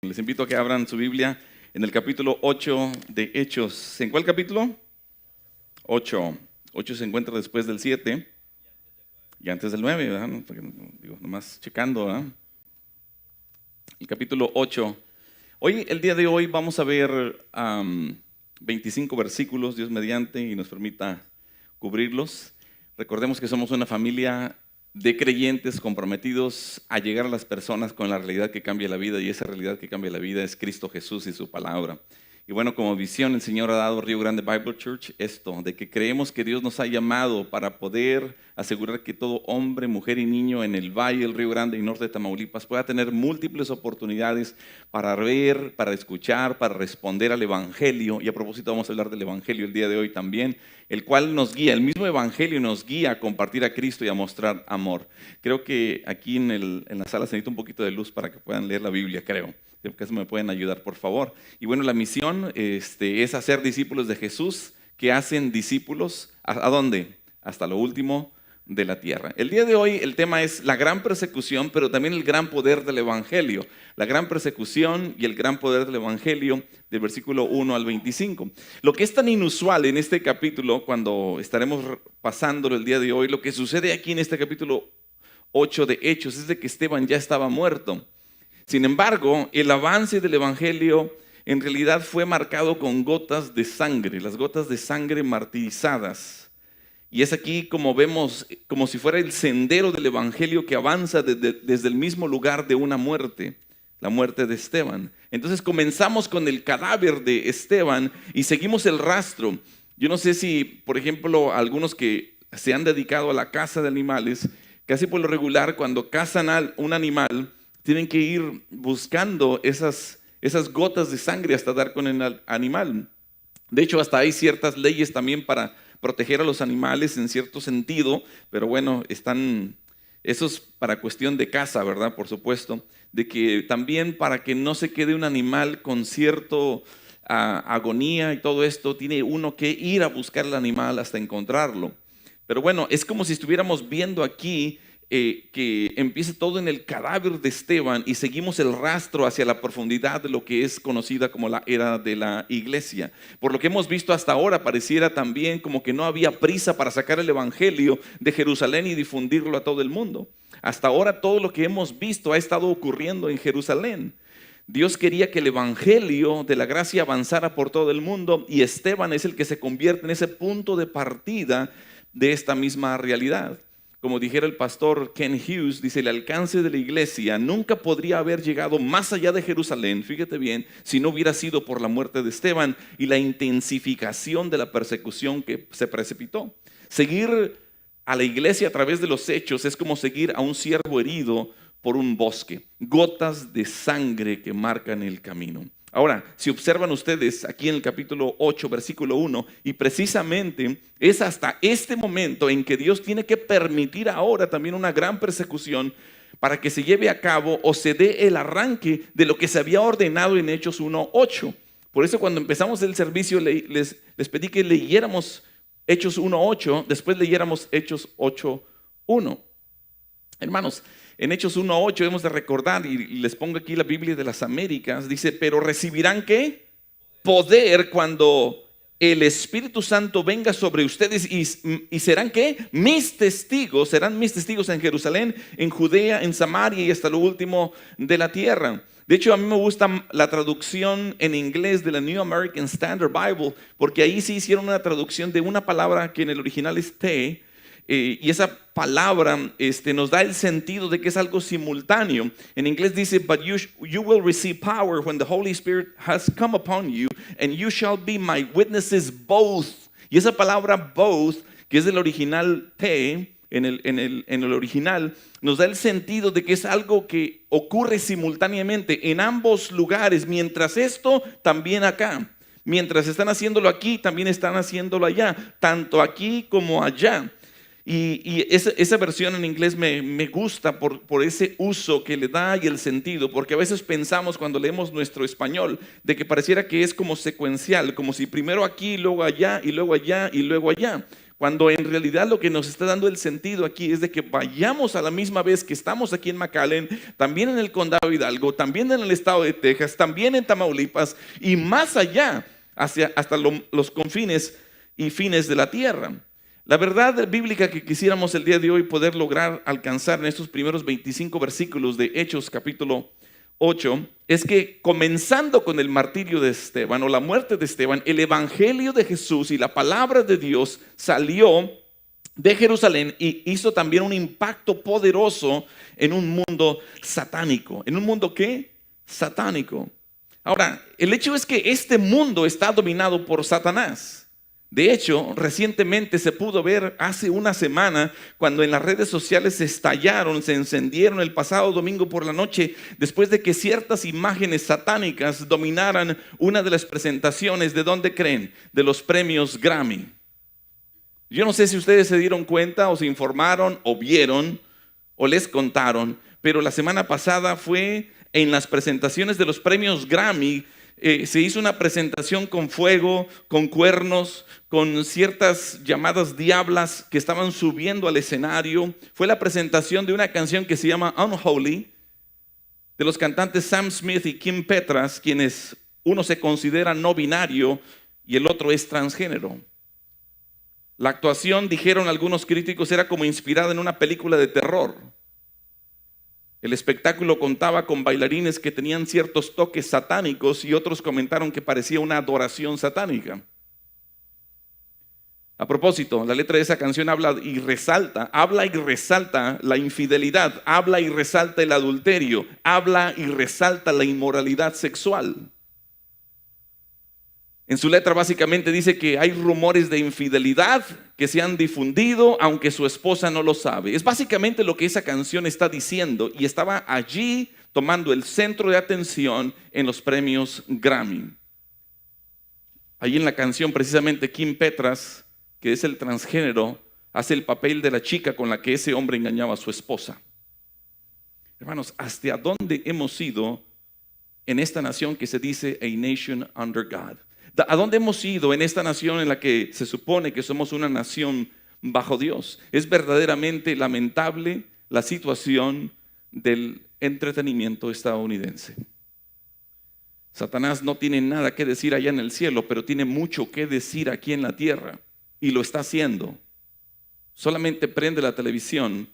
Les invito a que abran su Biblia en el capítulo 8 de Hechos. ¿En cuál capítulo? 8. 8 se encuentra después del 7 y antes del 9, ¿verdad? Digo, nomás checando, ¿verdad? El capítulo 8. El día de hoy vamos a ver 25 versículos, Dios mediante, y nos permita cubrirlos. Recordemos que somos una familia de creyentes comprometidos a llegar a las personas con la realidad que cambia la vida, y esa realidad que cambia la vida es Cristo Jesús y su palabra. Y bueno, como visión el Señor ha dado a Río Grande Bible Church esto, de que creemos que Dios nos ha llamado para poder asegurar que todo hombre, mujer y niño en el Valle del Río Grande y norte de Tamaulipas pueda tener múltiples oportunidades para ver, para escuchar, para responder al Evangelio. Y a propósito vamos a hablar del Evangelio el día de hoy también, el cual nos guía, el mismo Evangelio nos guía a compartir a Cristo y a mostrar amor. Creo que aquí en la sala se necesita un poquito de luz para que puedan leer la Biblia, creo. Que eso me pueden ayudar, por favor. Y bueno, la misión es hacer discípulos de Jesús que hacen discípulos, ¿a dónde? Hasta lo último de la tierra. El día de hoy el tema es la gran persecución, pero también el gran poder del Evangelio. La gran persecución y el gran poder del Evangelio, del versículo 1 al 25. Lo que es tan inusual en este capítulo, cuando estaremos pasándolo el día de hoy, lo que sucede aquí en este capítulo 8 de Hechos es de que Esteban ya estaba muerto. Sin embargo, el avance del Evangelio en realidad fue marcado con gotas de sangre, las gotas de sangre martirizadas. Y es aquí como vemos, como si fuera el sendero del Evangelio que avanza desde el mismo lugar de una muerte, la muerte de Esteban. Entonces comenzamos con el cadáver de Esteban y seguimos el rastro. Yo no sé si, por ejemplo, algunos que se han dedicado a la caza de animales, casi por lo regular cuando cazan a un animal, tienen que ir buscando esas gotas de sangre hasta dar con el animal. De hecho, hasta hay ciertas leyes también para proteger a los animales en cierto sentido, pero bueno, eso es para cuestión de caza, ¿verdad? Por supuesto, de que también para que no se quede un animal con cierto agonía y todo esto, tiene uno que ir a buscar el animal hasta encontrarlo. Pero bueno, es como si estuviéramos viendo aquí que empieza todo en el cadáver de Esteban y seguimos el rastro hacia la profundidad de lo que es conocida como la era de la iglesia. Por lo que hemos visto hasta ahora, pareciera también como que no había prisa para sacar el Evangelio de Jerusalén y difundirlo a todo el mundo. Hasta ahora todo lo que hemos visto ha estado ocurriendo en Jerusalén. Dios quería que el Evangelio de la gracia avanzara por todo el mundo, y Esteban es el que se convierte en ese punto de partida de esta misma realidad. Como dijera el pastor Ken Hughes, dice: el alcance de la iglesia nunca podría haber llegado más allá de Jerusalén, fíjate bien, si no hubiera sido por la muerte de Esteban y la intensificación de la persecución que se precipitó. Seguir a la iglesia a través de los hechos es como seguir a un ciervo herido por un bosque, gotas de sangre que marcan el camino. Ahora, si observan ustedes aquí en el capítulo 8, versículo 1, y precisamente es hasta este momento en que Dios tiene que permitir ahora también una gran persecución para que se lleve a cabo o se dé el arranque de lo que se había ordenado en Hechos 1:8. Por eso cuando empezamos el servicio les pedí que leyéramos Hechos 1:8, después leyéramos Hechos 8:1. Hermanos, en Hechos 1:8 hemos de recordar, y les pongo aquí la Biblia de las Américas, dice: pero recibirán ¿qué? Poder cuando el Espíritu Santo venga sobre ustedes y serán ¿qué? Serán mis testigos en Jerusalén, en Judea, en Samaria y hasta lo último de la tierra. De hecho, a mí me gusta la traducción en inglés de la New American Standard Bible, porque ahí sí hicieron una traducción de una palabra que en el original es te. Y esa palabra nos da el sentido de que es algo simultáneo. En inglés dice: but you will receive power when the Holy Spirit has come upon you, and you shall be my witnesses both. Y esa palabra both, que es del original te, en el original, nos da el sentido de que es algo que ocurre simultáneamente en ambos lugares. Mientras esto, también acá. Mientras están haciéndolo aquí, también están haciéndolo allá. Tanto aquí como allá. Y esa versión en inglés me gusta por ese uso que le da y el sentido, porque a veces pensamos cuando leemos nuestro español de que pareciera que es como secuencial, como si primero aquí, luego allá y luego allá y luego allá, Cuando en realidad lo que nos está dando el sentido aquí es de que vayamos a la misma vez que estamos aquí en McAllen, también en el condado de Hidalgo, también en el estado de Texas, también en Tamaulipas y más allá, hasta los confines y fines de la tierra. La verdad bíblica que quisiéramos el día de hoy poder lograr alcanzar en estos primeros 25 versículos de Hechos capítulo 8 es que, comenzando con el martirio de Esteban o la muerte de Esteban, el evangelio de Jesús y la palabra de Dios salió de Jerusalén y hizo también un impacto poderoso en un mundo satánico. ¿En un mundo qué? Satánico. Ahora, el hecho es que este mundo está dominado por Satanás. De hecho, recientemente se pudo ver hace una semana cuando en las redes sociales se estallaron, se encendieron el pasado domingo por la noche, después de que ciertas imágenes satánicas dominaran una de las presentaciones. ¿De dónde creen? De los premios Grammy. Yo no sé si ustedes se dieron cuenta o se informaron o vieron o les contaron, pero la semana pasada fue en las presentaciones de los premios Grammy. Se hizo una presentación con fuego, con cuernos, con ciertas llamadas diablas que estaban subiendo al escenario. Fue la presentación de una canción que se llama Unholy, de los cantantes Sam Smith y Kim Petras, quienes uno se considera no binario y el otro es transgénero. La actuación, dijeron algunos críticos, era como inspirada en una película de terror. El espectáculo contaba con bailarines que tenían ciertos toques satánicos y otros comentaron que parecía una adoración satánica. A propósito, la letra de esa canción habla y resalta la infidelidad, habla y resalta el adulterio, habla y resalta la inmoralidad sexual. En su letra básicamente dice que hay rumores de infidelidad que se han difundido aunque su esposa no lo sabe. Es básicamente lo que esa canción está diciendo y estaba allí tomando el centro de atención en los premios Grammy. Allí en la canción precisamente Kim Petras, que es el transgénero, hace el papel de la chica con la que ese hombre engañaba a su esposa. Hermanos, ¿hasta dónde hemos ido en esta nación que se dice a nation under God? ¿A dónde hemos ido en esta nación en la que se supone que somos una nación bajo Dios? Es verdaderamente lamentable la situación del entretenimiento estadounidense. Satanás no tiene nada que decir allá en el cielo, pero tiene mucho que decir aquí en la tierra y lo está haciendo. Solamente prende la televisión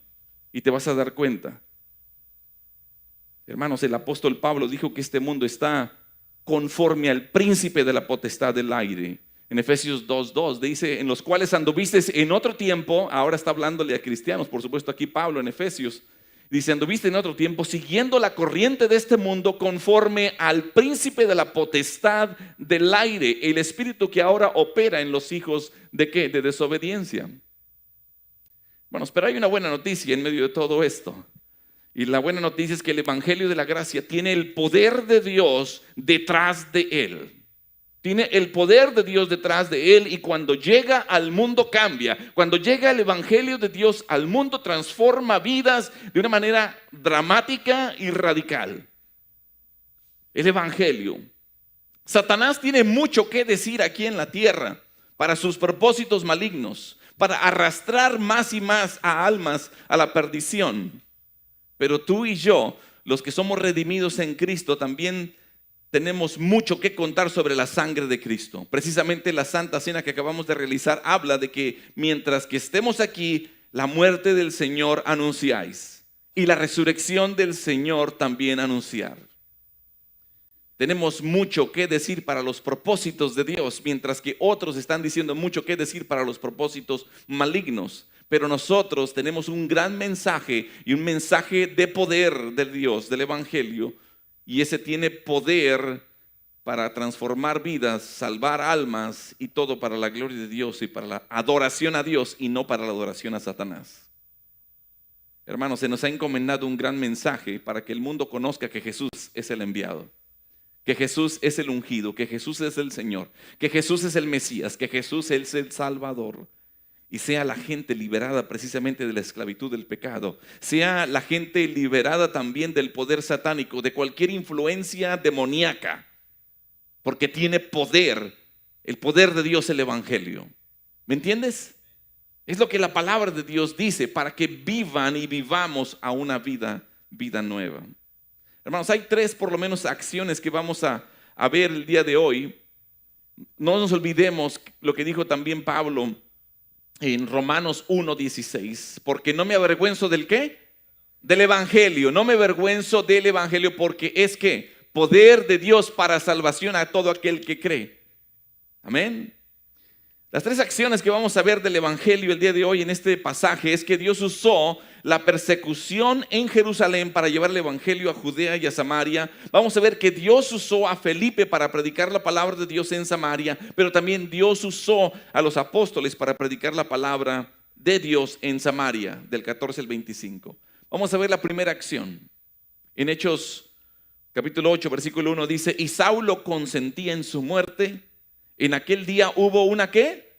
y te vas a dar cuenta. Hermanos, el apóstol Pablo dijo que este mundo está conforme al príncipe de la potestad del aire. En Efesios 2:2 dice, en los cuales anduvisteis en otro tiempo. Ahora está hablándole a cristianos, por supuesto aquí Pablo en Efesios. Dice, anduviste en otro tiempo siguiendo la corriente de este mundo conforme al príncipe de la potestad del aire, el espíritu que ahora opera en los hijos ¿de qué? De desobediencia. Bueno, pero hay una buena noticia en medio de todo esto. Y la buena noticia es que el evangelio de la gracia tiene el poder de Dios detrás de él. Tiene el poder de Dios detrás de él y cuando llega al mundo cambia. Cuando llega el evangelio de Dios al mundo transforma vidas de una manera dramática y radical. El evangelio. Satanás tiene mucho que decir aquí en la tierra para sus propósitos malignos, para arrastrar más y más a almas a la perdición. Pero tú y yo, los que somos redimidos en Cristo, también tenemos mucho que contar sobre la sangre de Cristo. Precisamente la Santa Cena que acabamos de realizar habla de que mientras que estemos aquí, la muerte del Señor anunciáis y la resurrección del Señor también anunciar. Tenemos mucho que decir para los propósitos de Dios, mientras que otros están diciendo mucho que decir para los propósitos malignos. Pero nosotros tenemos un gran mensaje y un mensaje de poder de Dios, del evangelio. Y ese tiene poder para transformar vidas, salvar almas y todo para la gloria de Dios y para la adoración a Dios y no para la adoración a Satanás. Hermanos, se nos ha encomendado un gran mensaje para que el mundo conozca que Jesús es el enviado, que Jesús es el ungido, que Jesús es el Señor, que Jesús es el Mesías, que Jesús es el Salvador. Y sea la gente liberada precisamente de la esclavitud del pecado. Sea la gente liberada también del poder satánico, de cualquier influencia demoníaca. Porque tiene poder, el poder de Dios, el evangelio. ¿Me entiendes? Es lo que la palabra de Dios dice, para que vivan y vivamos a una vida nueva. Hermanos, hay tres por lo menos acciones que vamos a ver el día de hoy. No nos olvidemos lo que dijo también Pablo en Romanos 1:16, porque no me avergüenzo del ¿qué? Del evangelio. No me avergüenzo del evangelio, porque es que poder de Dios para salvación a todo aquel que cree. Amén. Las tres acciones que vamos a ver del evangelio el día de hoy en este pasaje es que Dios usó la persecución en Jerusalén para llevar el evangelio a Judea y a Samaria. Vamos a ver que Dios usó a Felipe para predicar la palabra de Dios en Samaria, pero también Dios usó a los apóstoles para predicar la palabra de Dios en Samaria, del 14 al 25. Vamos a ver la primera acción. En Hechos capítulo 8, versículo 1 dice: y Saulo consentía en su muerte. En aquel día hubo una ¿qué?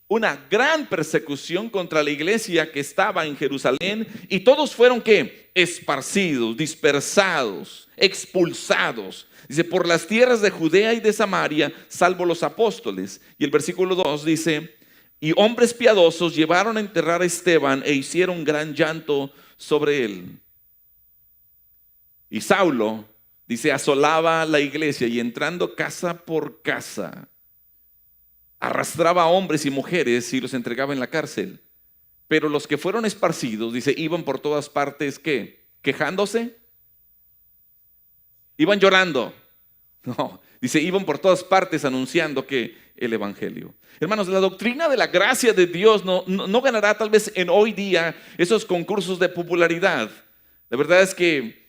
Una gran persecución contra la iglesia que estaba en Jerusalén, y todos fueron ¿qué? Esparcidos, dispersados, expulsados. Dice, por las tierras de Judea y de Samaria, salvo los apóstoles. Y el versículo 2 dice: y hombres piadosos llevaron a enterrar a Esteban e hicieron gran llanto sobre él. Y Saulo, dice, asolaba la iglesia y entrando casa por casa, arrastraba a hombres y mujeres y los entregaba en la cárcel. Pero los que fueron esparcidos, dice, iban por todas partes, ¿qué? ¿Quejándose? ¿Iban llorando? No, dice, iban por todas partes anunciando que el evangelio. Hermanos, la doctrina de la gracia de Dios no ganará tal vez en hoy día esos concursos de popularidad. La verdad es que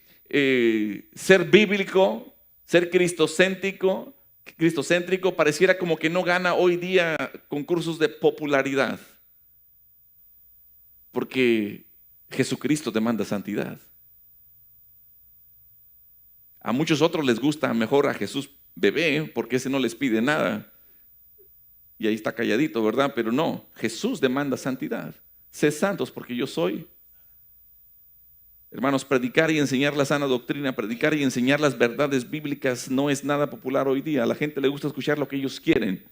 ser bíblico, ser cristocéntrico pareciera como que no gana hoy día concursos de popularidad, porque Jesucristo demanda santidad. A muchos otros les gusta mejor a Jesús bebé, porque ese no les pide nada y ahí está calladito, ¿verdad? Pero no, Jesús demanda santidad. Sé santos porque yo soy. Hermanos, predicar y enseñar la sana doctrina, predicar y enseñar las verdades bíblicas no es nada popular hoy día. A la gente le gusta escuchar lo que ellos quieren.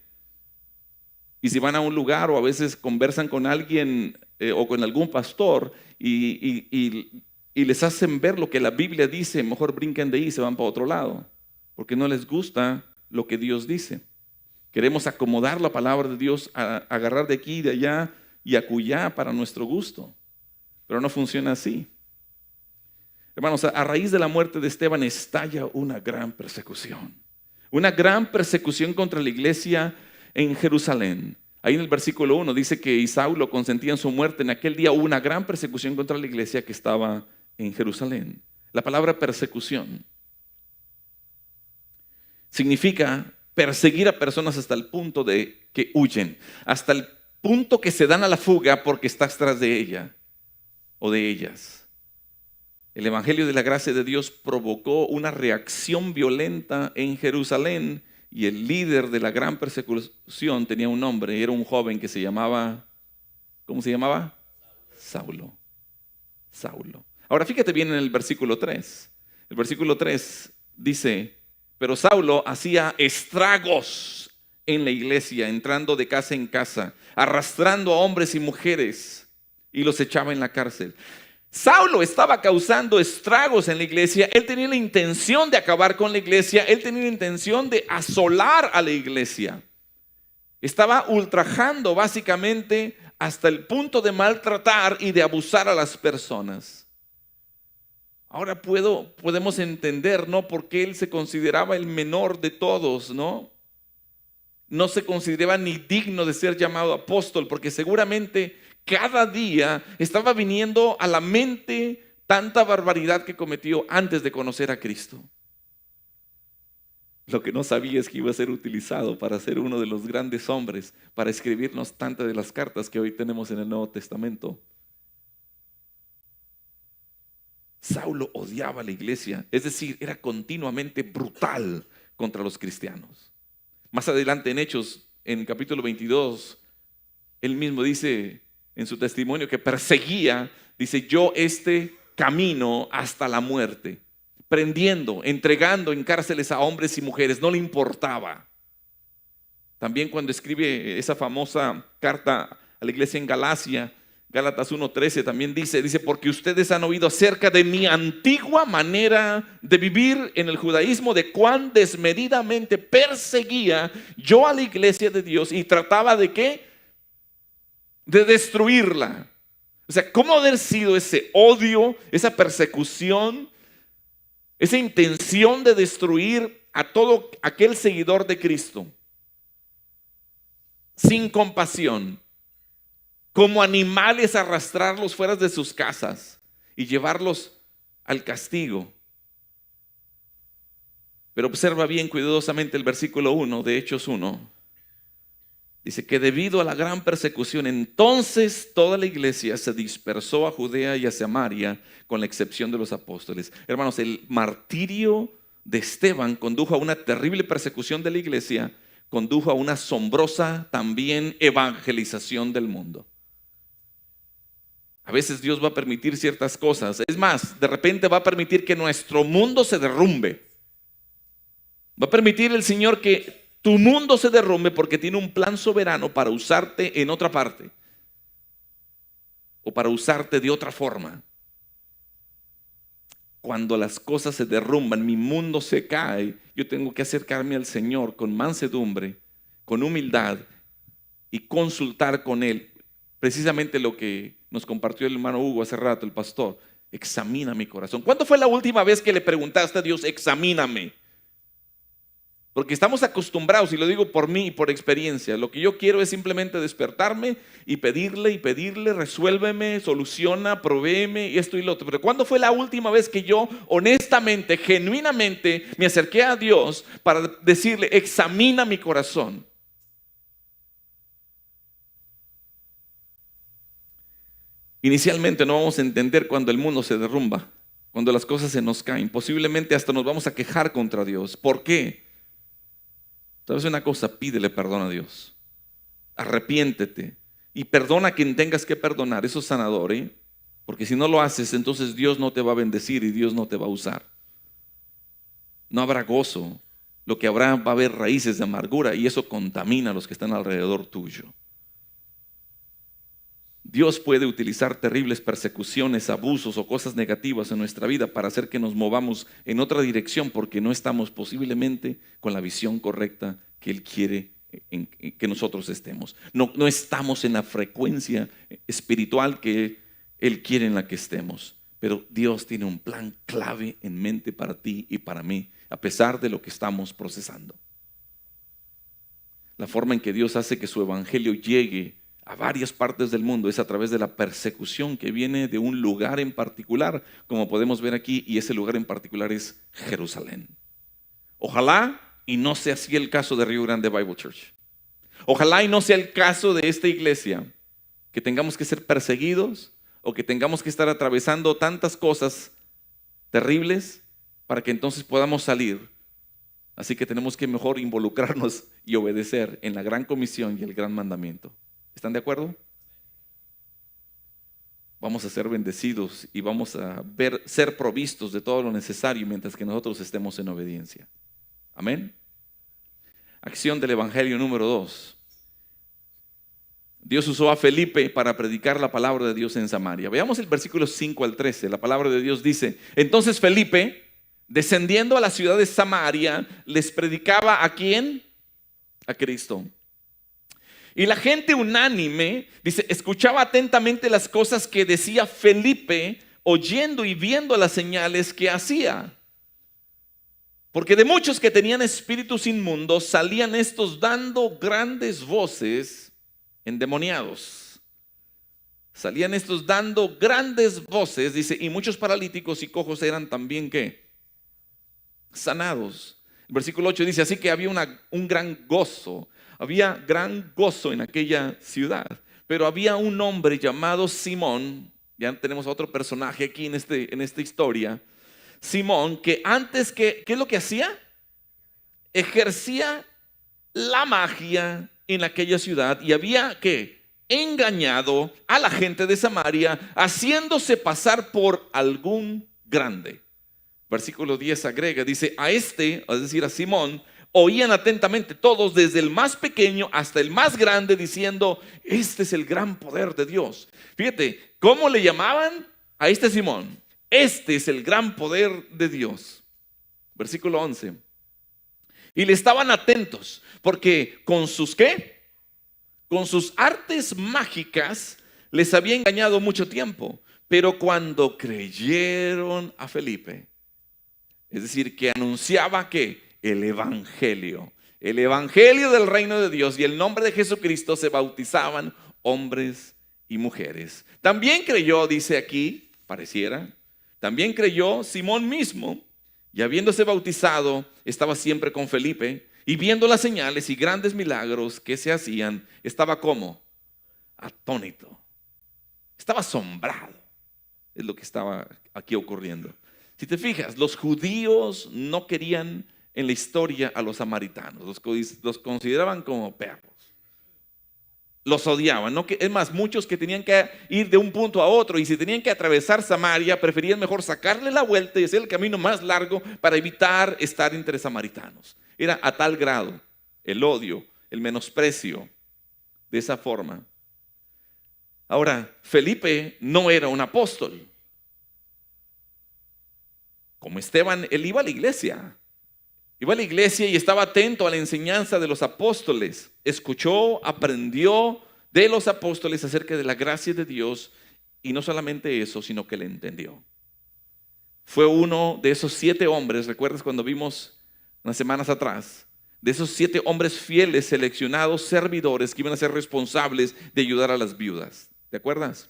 Y si van a un lugar o a veces conversan con alguien o con algún pastor y les hacen ver lo que la Biblia dice, mejor brincan de ahí y se van para otro lado, porque no les gusta lo que Dios dice. Queremos acomodar la palabra de Dios, agarrar de aquí y de allá y acullá para nuestro gusto, pero no funciona así. Hermanos, a raíz de la muerte de Esteban estalla una gran persecución contra la iglesia en Jerusalén. Ahí en el versículo 1 dice que y Saulo consentía en su muerte. En aquel día hubo una gran persecución contra la iglesia que estaba en Jerusalén. La palabra persecución significa perseguir a personas hasta el punto de que huyen, hasta el punto que se dan a la fuga porque estás tras de ella o de ellas. El evangelio de la gracia de Dios provocó una reacción violenta en Jerusalén, y el líder de la gran persecución tenía un nombre, era un joven que se llamaba, ¿cómo se llamaba? Saulo. Ahora fíjate bien en el versículo 3. El versículo 3 dice: pero Saulo hacía estragos en la iglesia, entrando de casa en casa, arrastrando a hombres y mujeres, y los echaba en la cárcel. Saulo estaba causando estragos en la iglesia. Él tenía la intención de acabar con la iglesia. Él tenía la intención de asolar a la iglesia. Estaba ultrajando básicamente hasta el punto de maltratar y de abusar a las personas. Ahora podemos entender, ¿no?, por qué él se consideraba el menor de todos, ¿no? No se consideraba ni digno de ser llamado apóstol, porque seguramente cada día estaba viniendo a la mente tanta barbaridad que cometió antes de conocer a Cristo. Lo que no sabía es que iba a ser utilizado para ser uno de los grandes hombres, para escribirnos tantas de las cartas que hoy tenemos en el Nuevo Testamento. Saulo odiaba a la iglesia, es decir, era continuamente brutal contra los cristianos. Más adelante en Hechos, en el capítulo 22, él mismo dice en su testimonio que perseguía, dice, yo este camino hasta la muerte, prendiendo, entregando en cárceles a hombres y mujeres, no le importaba. También cuando escribe esa famosa carta a la iglesia en Galacia. Gálatas 1:13 también dice, porque ustedes han oído acerca de mi antigua manera de vivir en el judaísmo, de cuán desmedidamente perseguía yo a la iglesia de Dios y trataba de ¿qué? De destruirla. O sea, ¿cómo haber sido ese odio, esa persecución, esa intención de destruir a todo aquel seguidor de Cristo? Sin compasión, como animales, arrastrarlos fuera de sus casas y llevarlos al castigo. Pero observa bien cuidadosamente el versículo 1 de Hechos 1. Dice que debido a la gran persecución, entonces toda la iglesia se dispersó a Judea y a Samaria, con la excepción de los apóstoles. Hermanos, el martirio de Esteban condujo a una terrible persecución de la iglesia, condujo a una asombrosa también evangelización del mundo. A veces Dios va a permitir ciertas cosas. Es más, de repente va a permitir que nuestro mundo se derrumbe. Va a permitir el Señor que tu mundo se derrumbe porque tiene un plan soberano para usarte en otra parte. O para usarte de otra forma. Cuando las cosas se derrumban, mi mundo se cae, yo tengo que acercarme al Señor con mansedumbre, con humildad y consultar con Él. Precisamente lo que nos compartió el hermano Hugo hace rato, el pastor. Examina mi corazón. ¿Cuándo fue la última vez que le preguntaste a Dios, examíname? Porque estamos acostumbrados, y lo digo por mí y por experiencia, lo que yo quiero es simplemente despertarme y pedirle, resuélveme, soluciona, provéeme y esto y lo otro. Pero ¿cuándo fue la última vez que yo honestamente, genuinamente me acerqué a Dios para decirle, examina mi corazón? Inicialmente no vamos a entender cuando el mundo se derrumba, cuando las cosas se nos caen. Posiblemente hasta nos vamos a quejar contra Dios. ¿Por qué? ¿Sabes una cosa? Pídele perdón a Dios. Arrepiéntete y perdona a quien tengas que perdonar. Eso es sanador, ¿eh? Porque si no lo haces, entonces Dios no te va a bendecir y Dios no te va a usar. No habrá gozo. Lo que habrá, va a haber raíces de amargura y eso contamina a los que están alrededor tuyo. Dios puede utilizar terribles persecuciones, abusos o cosas negativas en nuestra vida para hacer que nos movamos en otra dirección porque no estamos posiblemente con la visión correcta que Él quiere que nosotros estemos. No estamos en la frecuencia espiritual que Él quiere en la que estemos. Pero Dios tiene un plan clave en mente para ti y para mí, a pesar de lo que estamos procesando. La forma en que Dios hace que su evangelio llegue a varias partes del mundo es a través de la persecución que viene de un lugar en particular, como podemos ver aquí, y ese lugar en particular es Jerusalén. Ojalá y no sea así el caso de Río Grande Bible Church. Ojalá y no sea el caso de esta iglesia, que tengamos que ser perseguidos o que tengamos que estar atravesando tantas cosas terribles para que entonces podamos salir. Así que tenemos que mejor involucrarnos y obedecer en la gran comisión y el gran mandamiento. ¿Están de acuerdo? Vamos a ser bendecidos y vamos a ser provistos de todo lo necesario mientras que nosotros estemos en obediencia. Amén. Acción del Evangelio número 2. Dios usó a Felipe para predicar la palabra de Dios en Samaria. Veamos el versículo 5 al 13. La palabra de Dios dice: entonces Felipe, descendiendo a la ciudad de Samaria, les predicaba ¿a quién? A Cristo. Y la gente unánime, dice, escuchaba atentamente las cosas que decía Felipe, oyendo y viendo las señales que hacía. Porque de muchos que tenían espíritus inmundos, salían estos dando grandes voces endemoniados. Salían estos dando grandes voces, dice, y muchos paralíticos y cojos eran también, ¿qué? Sanados. El versículo 8 dice, así que había un gran gozo. Había gran gozo en aquella ciudad, pero había un hombre llamado Simón, ya tenemos a otro personaje aquí en esta historia, Simón, que antes ¿qué es lo que hacía? Ejercía la magia en aquella ciudad y había ¿qué? Engañado a la gente de Samaria, haciéndose pasar por algún grande. Versículo 10 agrega, dice, a este, es decir, a Simón, oían atentamente todos, desde el más pequeño hasta el más grande, diciendo: este es el gran poder de Dios. Fíjate, ¿cómo le llamaban a este Simón? Este es el gran poder de Dios. Versículo 11. Y le estaban atentos, porque con sus ¿qué? Con sus artes mágicas les había engañado mucho tiempo. Pero cuando creyeron a Felipe, es decir, que anunciaba que el evangelio del reino de Dios y el nombre de Jesucristo, se bautizaban hombres y mujeres. También creyó, dice aquí, pareciera, también creyó Simón mismo, y habiéndose bautizado, estaba siempre con Felipe, y viendo las señales y grandes milagros que se hacían, estaba como atónito, estaba asombrado. Es lo que estaba aquí ocurriendo. Si te fijas, los judíos no querían en la historia a los samaritanos, los consideraban como perros. Los odiaban, ¿no? Es más, muchos que tenían que ir de un punto a otro, y si tenían que atravesar Samaria, preferían mejor sacarle la vuelta y hacer el camino más largo para evitar estar entre samaritanos. Era a tal grado el odio, el menosprecio de esa forma. Ahora, Felipe no era un apóstol. Como Esteban, él iba a la iglesia. Iba a la iglesia y estaba atento a la enseñanza de los apóstoles. Escuchó, aprendió de los apóstoles acerca de la gracia de Dios, y no solamente eso, sino que le entendió. Fue uno de esos 7 hombres, ¿recuerdas cuando vimos unas semanas atrás? De esos 7 hombres fieles, seleccionados, servidores, que iban a ser responsables de ayudar a las viudas. ¿Te acuerdas?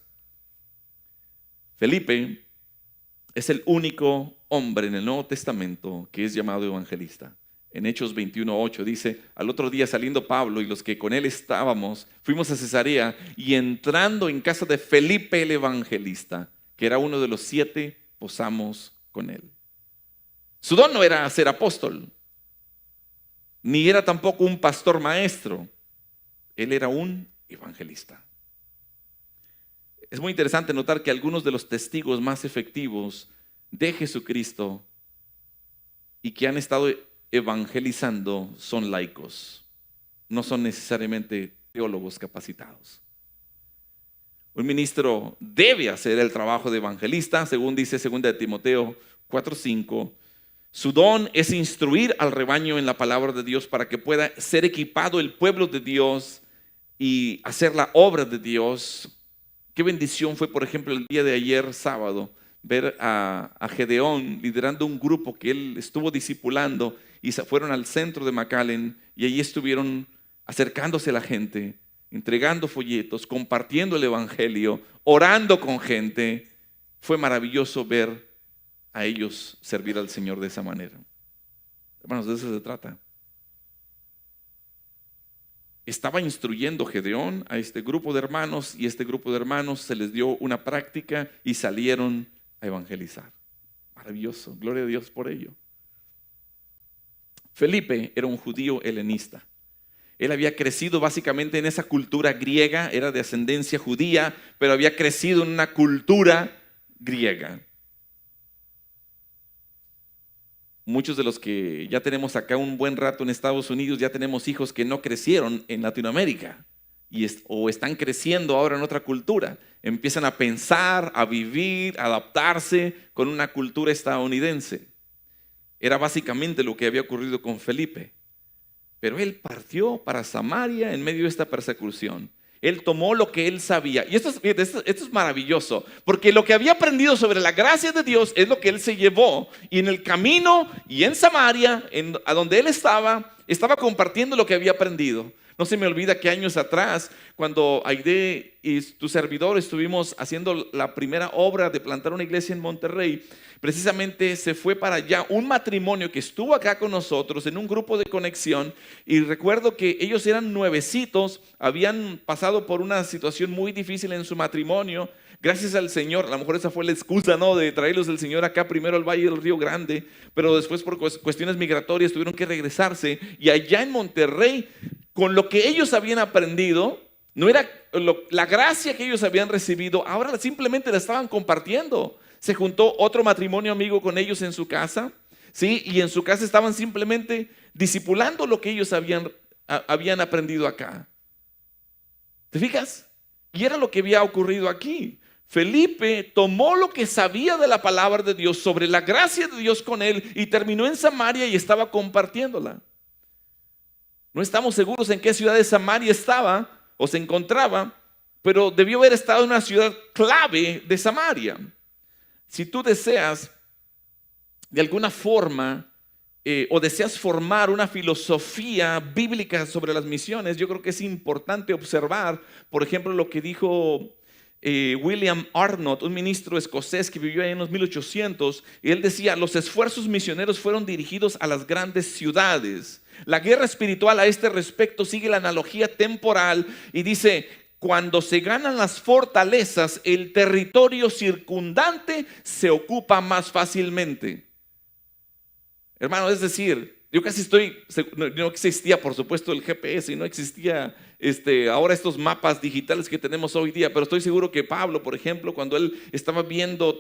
Felipe es el único hombre en el Nuevo Testamento que es llamado evangelista. En Hechos 21:8 dice: al otro día, saliendo Pablo y los que con él estábamos, fuimos a Cesarea, y entrando en casa de Felipe el evangelista, que era uno de los 7, posamos con él. Su don no era ser apóstol, ni era tampoco un pastor maestro. Él era un evangelista. Es muy interesante notar que algunos de los testigos más efectivos de Jesucristo y que han estado evangelizando son laicos, no son necesariamente teólogos capacitados. Un ministro debe hacer el trabajo de evangelista, según dice 2 de Timoteo 4:5. Su don es instruir al rebaño en la palabra de Dios, para que pueda ser equipado el pueblo de Dios y hacer la obra de Dios. Qué bendición fue, por ejemplo, el día de ayer, sábado, ver a Gedeón liderando un grupo que él estuvo discipulando, y se fueron al centro de McAllen, y allí estuvieron acercándose a la gente, entregando folletos, compartiendo el evangelio, orando con gente. Fue maravilloso ver a ellos servir al Señor de esa manera. Hermanos, de eso se trata. Estaba instruyendo Gedeón a este grupo de hermanos, y este grupo de hermanos se les dio una práctica y salieron a evangelizar. Maravilloso, gloria a Dios por ello. Felipe era un judío helenista. Él había crecido básicamente en esa cultura griega, era de ascendencia judía, pero había crecido en una cultura griega. Muchos de los que ya tenemos acá un buen rato en Estados Unidos, ya tenemos hijos que no crecieron en Latinoamérica o están creciendo ahora en otra cultura. Empiezan a pensar, a vivir, a adaptarse con una cultura estadounidense. Era básicamente lo que había ocurrido con Felipe. Pero él partió para Samaria en medio de esta persecución. Él tomó lo que él sabía. Y esto es maravilloso, porque lo que había aprendido sobre la gracia de Dios es lo que él se llevó. Y en el camino y en Samaria, a donde él estaba compartiendo lo que había aprendido. No se me olvida que años atrás, cuando Aide y tu servidor estuvimos haciendo la primera obra de plantar una iglesia en Monterrey, precisamente se fue para allá un matrimonio que estuvo acá con nosotros en un grupo de conexión, y recuerdo que ellos eran nuevecitos, habían pasado por una situación muy difícil en su matrimonio. Gracias al Señor, a lo mejor esa fue la excusa, ¿no?, de traerlos el Señor acá primero al Valle del Río Grande, pero después por cuestiones migratorias tuvieron que regresarse, y allá en Monterrey, con lo que ellos habían aprendido, no era la gracia que ellos habían recibido, ahora simplemente la estaban compartiendo. Se juntó otro matrimonio amigo con ellos en su casa. ¿sí? Y en su casa estaban simplemente discipulando lo que ellos habían aprendido acá. ¿Te fijas? Y era lo que había ocurrido aquí. Felipe tomó lo que sabía de la palabra de Dios, sobre la gracia de Dios con él, y terminó en Samaria y estaba compartiéndola. No estamos seguros en qué ciudad de Samaria estaba o se encontraba, pero debió haber estado en una ciudad clave de Samaria. Si tú deseas de alguna forma o deseas formar una filosofía bíblica sobre las misiones, yo creo que es importante observar, por ejemplo, lo que dijo William Arnott, un ministro escocés que vivió ahí en los 1800, y él decía: los esfuerzos misioneros fueron dirigidos a las grandes ciudades. La guerra espiritual a este respecto sigue la analogía temporal y dice: cuando se ganan las fortalezas, el territorio circundante se ocupa más fácilmente. Hermano, es decir, yo casi no existía, por supuesto, el GPS y no existía ahora estos mapas digitales que tenemos hoy día, pero estoy seguro que Pablo, por ejemplo, cuando él estaba viendo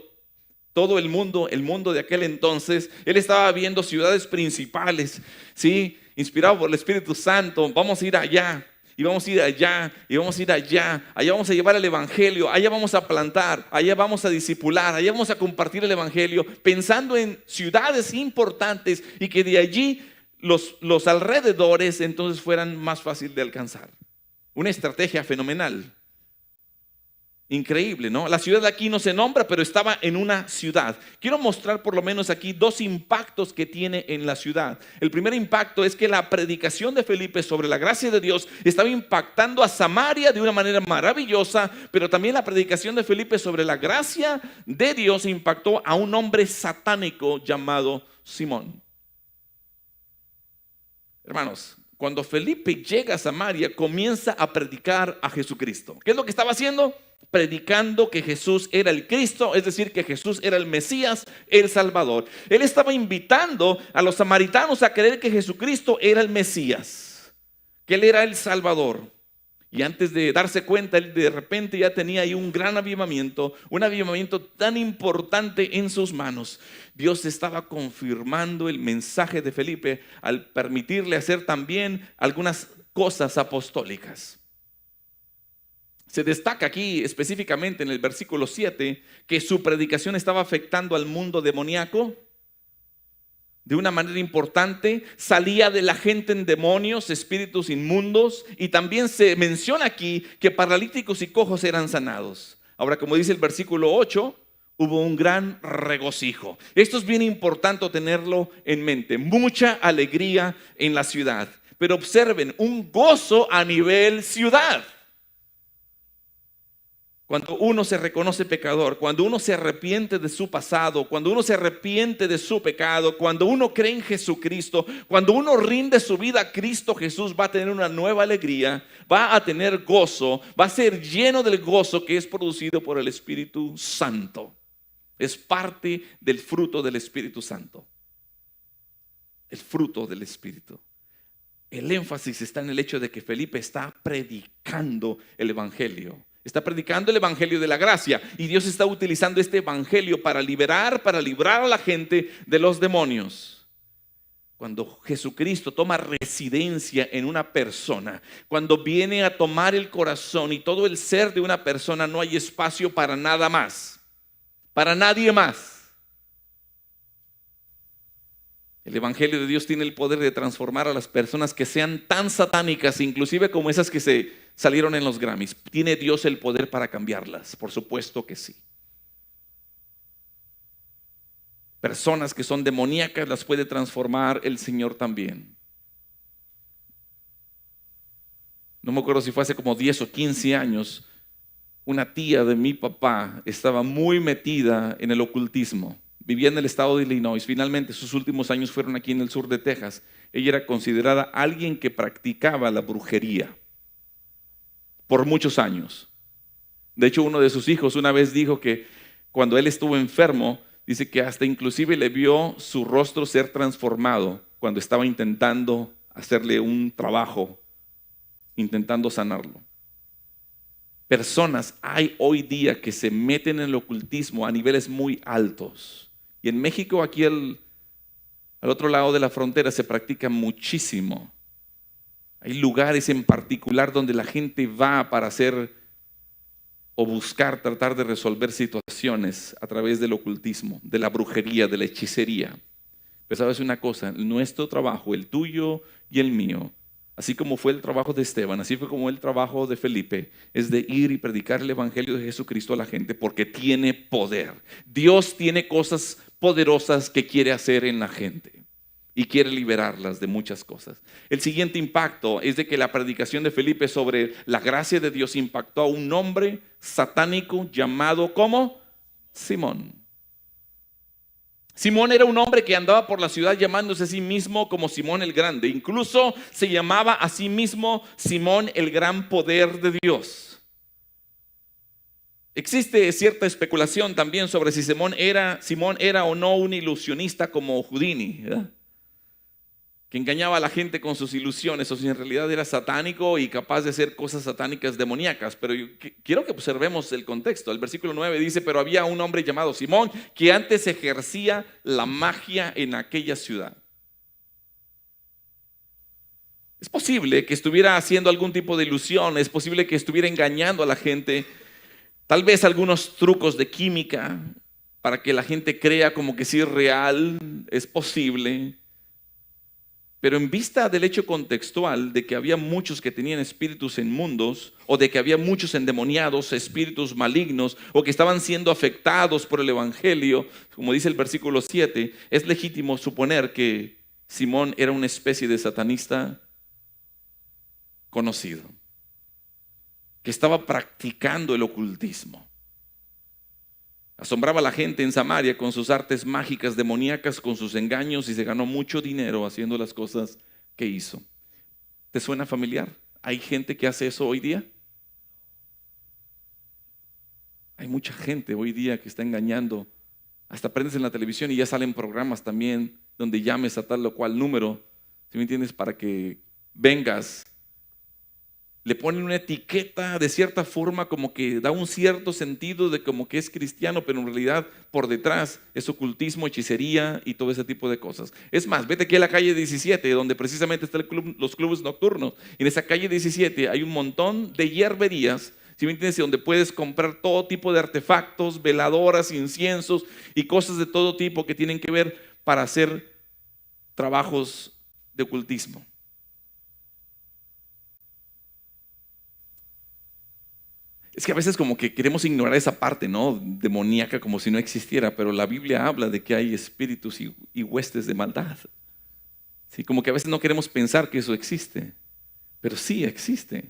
todo el mundo de aquel entonces, él estaba viendo ciudades principales, ¿sí? Inspirado por el Espíritu Santo. Vamos a ir allá, y vamos a ir allá, y vamos a ir allá. Allá vamos a llevar el evangelio, allá vamos a plantar, allá vamos a discipular, allá vamos a compartir el evangelio, pensando en ciudades importantes y que de allí los alrededores entonces fueran más fácil de alcanzar. Una estrategia fenomenal. Increíble, ¿no? La ciudad de aquí no se nombra, pero estaba en una ciudad. Quiero mostrar por lo menos aquí dos impactos que tiene en la ciudad. El primer impacto es que la predicación de Felipe sobre la gracia de Dios estaba impactando a Samaria de una manera maravillosa, pero también la predicación de Felipe sobre la gracia de Dios impactó a un hombre satánico llamado Simón. Hermanos, cuando Felipe llega a Samaria, comienza a predicar a Jesucristo. ¿Qué es lo que estaba haciendo? Predicando que Jesús era el Cristo, es decir, que Jesús era el Mesías, el Salvador. Él estaba invitando a los samaritanos a creer que Jesucristo era el Mesías, que Él era el Salvador. Y antes de darse cuenta, él de repente ya tenía ahí un gran avivamiento, un avivamiento tan importante en sus manos. Dios estaba confirmando el mensaje de Felipe al permitirle hacer también algunas cosas apostólicas. Se destaca aquí específicamente en el versículo 7 que su predicación estaba afectando al mundo demoníaco de una manera importante. Salía de la gente en demonios, espíritus inmundos, y también se menciona aquí que paralíticos y cojos eran sanados. Ahora, como dice el versículo 8, hubo un gran regocijo. Esto es bien importante tenerlo en mente. Mucha alegría en la ciudad, pero observen, un gozo a nivel ciudad. Cuando uno se reconoce pecador, cuando uno se arrepiente de su pasado, cuando uno se arrepiente de su pecado, cuando uno cree en Jesucristo, cuando uno rinde su vida a Cristo Jesús, va a tener una nueva alegría, va a tener gozo, va a ser lleno del gozo que es producido por el Espíritu Santo. Es parte del fruto del Espíritu Santo. El fruto del Espíritu. El énfasis está en el hecho de que Felipe está predicando el Evangelio. Está predicando el evangelio de la gracia, y Dios está utilizando este evangelio para librar a la gente de los demonios. Cuando Jesucristo toma residencia en una persona, cuando viene a tomar el corazón y todo el ser de una persona, no hay espacio para nada más, para nadie más. El evangelio de Dios tiene el poder de transformar a las personas que sean tan satánicas, inclusive como esas que salieron en los Grammys. ¿Tiene Dios el poder para cambiarlas? Por supuesto que sí. Personas que son demoníacas las puede transformar el Señor también. No me acuerdo si fue hace como 10 o 15 años, una tía de mi papá estaba muy metida en el ocultismo. Vivía en el estado de Illinois. Finalmente sus últimos años fueron aquí en el sur de Texas. Ella era considerada alguien que practicaba la brujería por muchos años. De hecho, uno de sus hijos una vez dijo que cuando él estuvo enfermo, dice que hasta inclusive le vio su rostro ser transformado cuando estaba intentando hacerle un trabajo, intentando sanarlo. Personas hay hoy día que se meten en el ocultismo a niveles muy altos. Y en México aquí Al otro lado de la frontera se practica muchísimo. Hay lugares en particular donde la gente va para hacer o buscar, tratar de resolver situaciones a través del ocultismo, de la brujería, de la hechicería. Pero sabes una cosa, nuestro trabajo, el tuyo y el mío, así como fue el trabajo de Esteban, así fue como el trabajo de Felipe, es de ir y predicar el evangelio de Jesucristo a la gente porque tiene poder. Dios tiene cosas poderosas que quiere hacer en la gente y quiere liberarlas de muchas cosas. El siguiente impacto es de que la predicación de Felipe sobre la gracia de Dios impactó a un hombre satánico llamado como Simón. Simón era un hombre que andaba por la ciudad llamándose a sí mismo como Simón el Grande. Incluso se llamaba a sí mismo Simón el Gran Poder de Dios. Existe cierta especulación también sobre si Simón era o no un ilusionista como Houdini, ¿verdad? Que engañaba a la gente con sus ilusiones, o si en realidad era satánico y capaz de hacer cosas satánicas demoníacas. Pero yo quiero que observemos el contexto. El versículo 9 dice: pero había un hombre llamado Simón que antes ejercía la magia en aquella ciudad. Es posible que estuviera haciendo algún tipo de ilusión, es posible que estuviera engañando a la gente, tal vez algunos trucos de química para que la gente crea como que sí es real, es posible. Pero en vista del hecho contextual de que había muchos que tenían espíritus inmundos, o de que había muchos endemoniados, espíritus malignos, o que estaban siendo afectados por el evangelio, como dice el versículo 7, es legítimo suponer que Simón era una especie de satanista conocido, que estaba practicando el ocultismo. Asombraba a la gente en Samaria con sus artes mágicas demoníacas, con sus engaños, y se ganó mucho dinero haciendo las cosas que hizo. ¿Te suena familiar? ¿Hay gente que hace eso hoy día? Hay mucha gente hoy día que está engañando. Hasta prendes en la televisión y ya salen programas también donde llames a tal o cual número, ¿sí me entiendes? Para que vengas. Le ponen una etiqueta de cierta forma como que da un cierto sentido de como que es cristiano, pero en realidad por detrás es ocultismo, hechicería y todo ese tipo de cosas. Es más, vete aquí a la calle 17, donde precisamente están los clubes nocturnos. En esa calle 17 hay un montón de hierberías, ¿sí me entiendes? Donde puedes comprar todo tipo de artefactos, veladoras, inciensos y cosas de todo tipo que tienen que ver para hacer trabajos de ocultismo. Es que a veces como que queremos ignorar esa parte, ¿no? Demoníaca, como si no existiera, pero la Biblia habla de que hay espíritus y huestes de maldad. Sí, como que a veces no queremos pensar que eso existe, pero sí existe.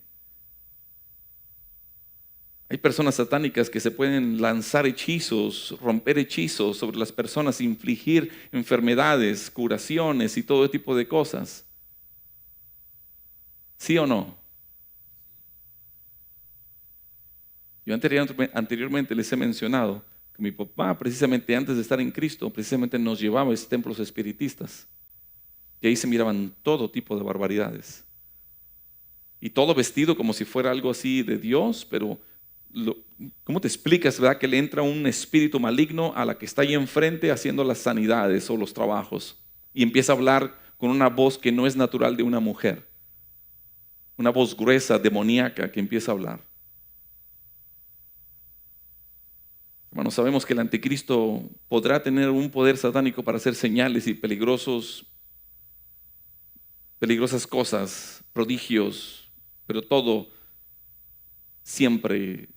Hay personas satánicas que se pueden lanzar hechizos, romper hechizos sobre las personas, infligir enfermedades, curaciones y todo tipo de cosas. ¿Sí o no? Yo anteriormente les he mencionado que mi papá, precisamente antes de estar en Cristo, precisamente nos llevaba a esos templos espiritistas. Y ahí se miraban todo tipo de barbaridades. Y todo vestido como si fuera algo así de Dios, pero ¿cómo te explicas, verdad, que le entra un espíritu maligno a la que está ahí enfrente haciendo las sanidades o los trabajos? Y empieza a hablar con una voz que no es natural de una mujer. Una voz gruesa, demoníaca, que empieza a hablar. Hermanos, sabemos que el anticristo podrá tener un poder satánico para hacer señales y peligrosas cosas, prodigios, pero todo siempre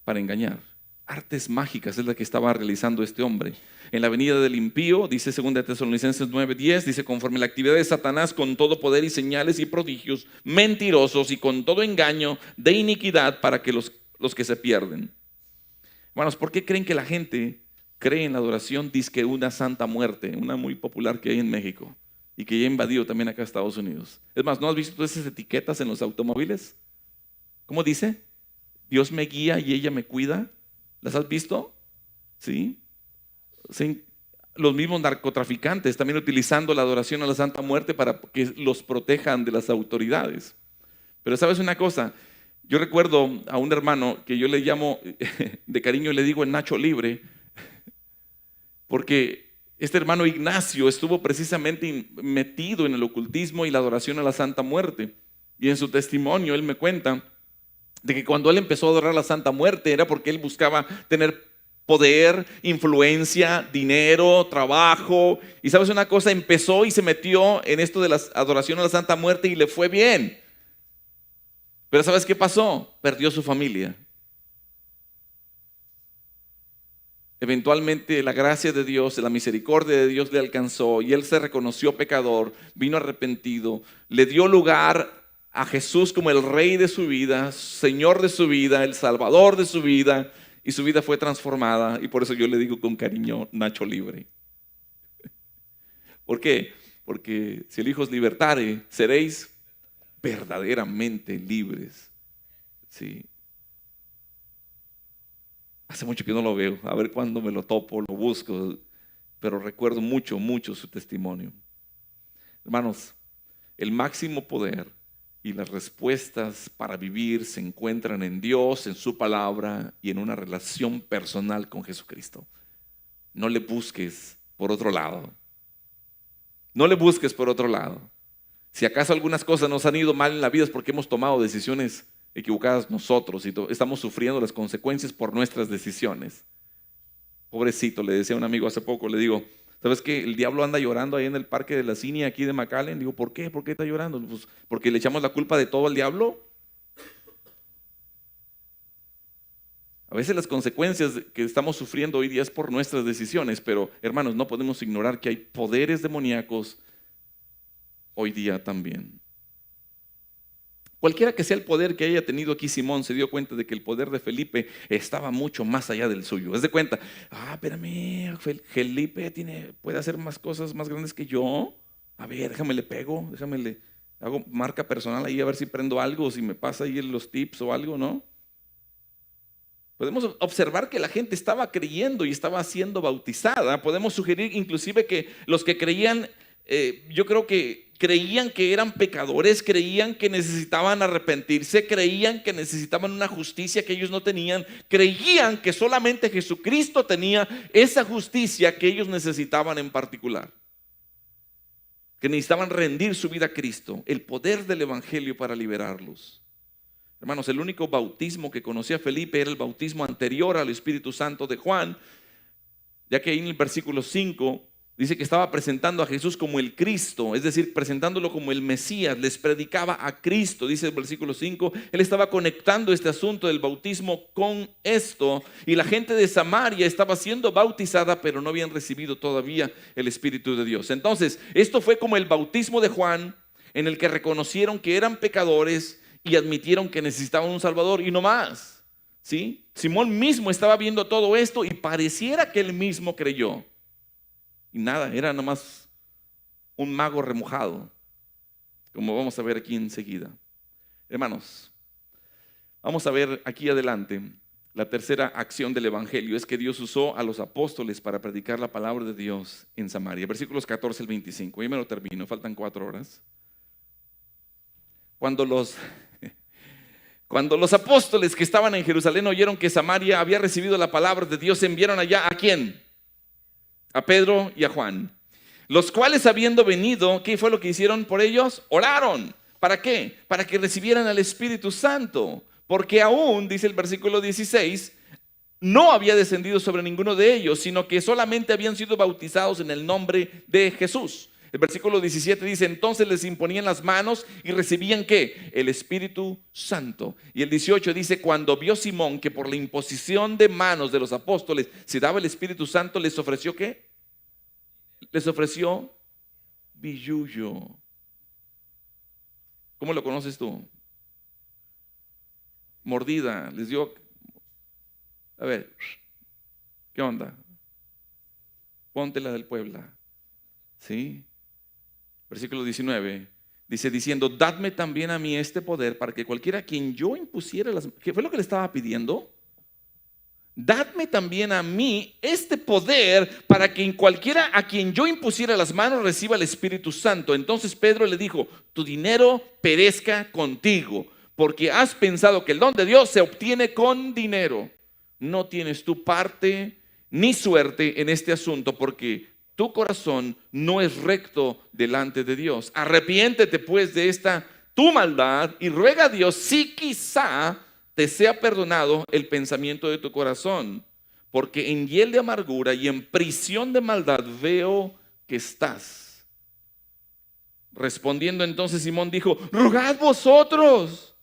para engañar. Artes mágicas es la que estaba realizando este hombre. En la venida del impío, dice 2 Tesalonicenses 9:10, dice: conforme la actividad de Satanás con todo poder y señales y prodigios mentirosos y con todo engaño de iniquidad para que los que se pierden. Hermanos, ¿por qué creen que la gente cree en la adoración disque una santa muerte? Una muy popular que hay en México y que ya invadió también acá a Estados Unidos. Es más, ¿no has visto esas etiquetas en los automóviles? ¿Cómo dice? Dios me guía y ella me cuida. ¿Las has visto? ¿Sí? Sí. Los mismos narcotraficantes también utilizando la adoración a la Santa Muerte para que los protejan de las autoridades. Pero ¿sabes una cosa? Yo recuerdo a un hermano que yo le llamo, de cariño le digo el Nacho Libre, porque Este hermano Ignacio estuvo precisamente metido en el ocultismo y la adoración a la Santa Muerte. Y en su testimonio él me cuenta de que cuando él empezó a adorar a la Santa Muerte era porque él buscaba tener poder, influencia, dinero, trabajo. Y sabes una cosa, empezó y se metió en esto de la adoración a la Santa Muerte y le fue bien. Pero ¿sabes qué pasó? Perdió su familia. Eventualmente la gracia de Dios, la misericordia de Dios le alcanzó y él se reconoció pecador, vino arrepentido, le dio lugar a Jesús como el Rey de su vida, Señor de su vida, el Salvador de su vida, y su vida fue transformada. Y por eso yo le digo con cariño, Nacho libre. ¿Por qué? Porque si el Hijo os libertare, seréis verdaderamente libres. Sí. Hace mucho que no lo veo, a ver cuándo me lo topo, lo busco, pero recuerdo mucho, mucho su testimonio. Hermanos, el máximo poder y las respuestas para vivir se encuentran en Dios, en su palabra y en una relación personal con Jesucristo. No le busques por otro lado. No le busques por otro lado. Si acaso algunas cosas nos han ido mal en la vida es porque hemos tomado decisiones equivocadas nosotros y estamos sufriendo las consecuencias por nuestras decisiones. Pobrecito, le decía a un amigo hace poco, le digo, ¿sabes qué? El diablo anda llorando ahí en el parque de la Cinia aquí de McAllen. Digo, ¿por qué? ¿Por qué está llorando? Pues porque le echamos la culpa de todo al diablo. A veces las consecuencias que estamos sufriendo hoy día es por nuestras decisiones, pero hermanos, no podemos ignorar que hay poderes demoníacos hoy día también. Cualquiera que sea el poder que haya tenido aquí Simón, se dio cuenta de que el poder de Felipe estaba mucho más allá del suyo. Es de cuenta, espérame, Felipe puede hacer más cosas más grandes que yo. A ver, déjame le pego, déjame le hago marca personal ahí a ver si prendo algo, si me pasa ahí los tips o algo, ¿no? Podemos observar que la gente estaba creyendo y estaba siendo bautizada. Podemos sugerir inclusive que los que creían, yo creo que creían que eran pecadores, creían que necesitaban arrepentirse, creían que necesitaban una justicia que ellos no tenían, creían que solamente Jesucristo tenía esa justicia que ellos necesitaban en particular, que necesitaban rendir su vida a Cristo, el poder del Evangelio para liberarlos. Hermanos, el único bautismo que conocía Felipe era el bautismo anterior al Espíritu Santo de Juan, ya que ahí en el versículo 5 dice que estaba presentando a Jesús como el Cristo, es decir, presentándolo como el Mesías, les predicaba a Cristo, dice el versículo 5, él estaba conectando este asunto del bautismo con esto, y la gente de Samaria estaba siendo bautizada, pero no habían recibido todavía el Espíritu de Dios. Entonces, esto fue como el bautismo de Juan, en el que reconocieron que eran pecadores y admitieron que necesitaban un Salvador, y no más, ¿sí? Simón mismo estaba viendo todo esto y pareciera que él mismo creyó. Y nada, era nomás un mago remojado, como vamos a ver aquí enseguida. Hermanos, vamos a ver aquí adelante la tercera acción del Evangelio. Es que Dios usó a los apóstoles para predicar la palabra de Dios en Samaria. Versículos 14 al 25, ahí me lo termino, faltan 4 horas. Cuando los apóstoles que estaban en Jerusalén oyeron que Samaria había recibido la palabra de Dios, enviaron allá ¿a quién? A Pedro y a Juan, los cuales habiendo venido, ¿qué fue lo que hicieron por ellos? Oraron. ¿Para qué? Para que recibieran al Espíritu Santo, porque aún, dice el versículo 16, no había descendido sobre ninguno de ellos, sino que solamente habían sido bautizados en el nombre de Jesús. El versículo 17 dice, entonces les imponían las manos y recibían ¿qué? El Espíritu Santo. Y el 18 dice, cuando vio Simón que por la imposición de manos de los apóstoles se daba el Espíritu Santo, les ofreció ¿qué? Les ofreció billullo. ¿Cómo lo conoces tú? Mordida, les dio. A ver, ¿qué onda? Ponte la del Puebla. ¿Sí? Versículo 19 dice, diciendo, dadme también a mí este poder para que cualquiera a quien yo impusiera las... ¿Qué fue lo que le estaba pidiendo? Dadme también a mí este poder para que en cualquiera a quien yo impusiera las manos reciba el Espíritu Santo. Entonces Pedro le dijo, tu dinero perezca contigo, porque has pensado que el don de Dios se obtiene con dinero. No tienes tu parte ni suerte en este asunto, porque tu corazón no es recto delante de Dios. Arrepiéntete pues de esta tu maldad y ruega a Dios si quizá te sea perdonado el pensamiento de tu corazón, porque en hiel de amargura y en prisión de maldad veo que estás. Respondiendo entonces Simón dijo: rogad vosotros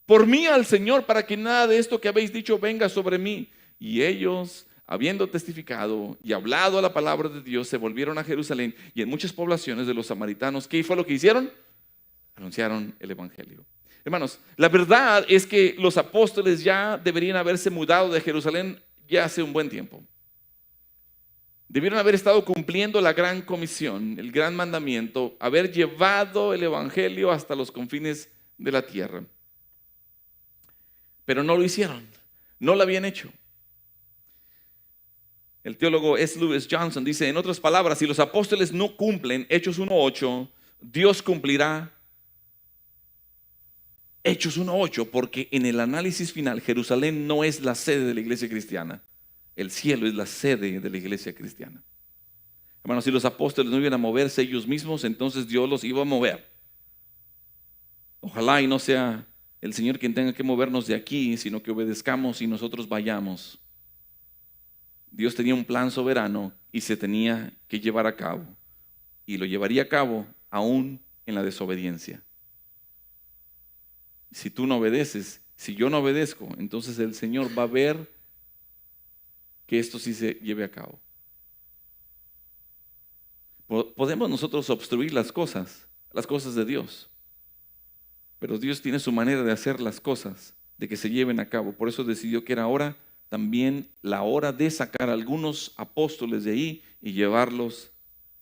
por mí al Señor para que nada de esto que habéis dicho venga sobre mí. Y ellos, habiendo testificado y hablado la palabra de Dios, se volvieron a Jerusalén, y en muchas poblaciones de los samaritanos, ¿qué fue lo que hicieron? Anunciaron el evangelio. Hermanos, la verdad es que los apóstoles ya deberían haberse mudado de Jerusalén ya hace un buen tiempo. Debieron haber estado cumpliendo la gran comisión, el gran mandamiento, haber llevado el evangelio hasta los confines de la tierra. Pero no lo hicieron, no lo habían hecho. El teólogo S. Lewis Johnson dice, en otras palabras, si los apóstoles no cumplen Hechos 1:8, Dios cumplirá Hechos 1:8, porque en el análisis final Jerusalén no es la sede de la iglesia cristiana. El cielo es la sede de la iglesia cristiana. Hermanos, si los apóstoles no iban a moverse ellos mismos, entonces Dios los iba a mover. Ojalá y no sea el Señor quien tenga que movernos de aquí, sino que obedezcamos y nosotros vayamos. Dios tenía un plan soberano y se tenía que llevar a cabo. Y lo llevaría a cabo aún en la desobediencia. Si tú no obedeces, si yo no obedezco, entonces el Señor va a ver que esto sí se lleve a cabo. Podemos nosotros obstruir las cosas de Dios, pero Dios tiene su manera de hacer las cosas, de que se lleven a cabo. Por eso decidió que era ahora también la hora de sacar a algunos apóstoles de ahí y llevarlos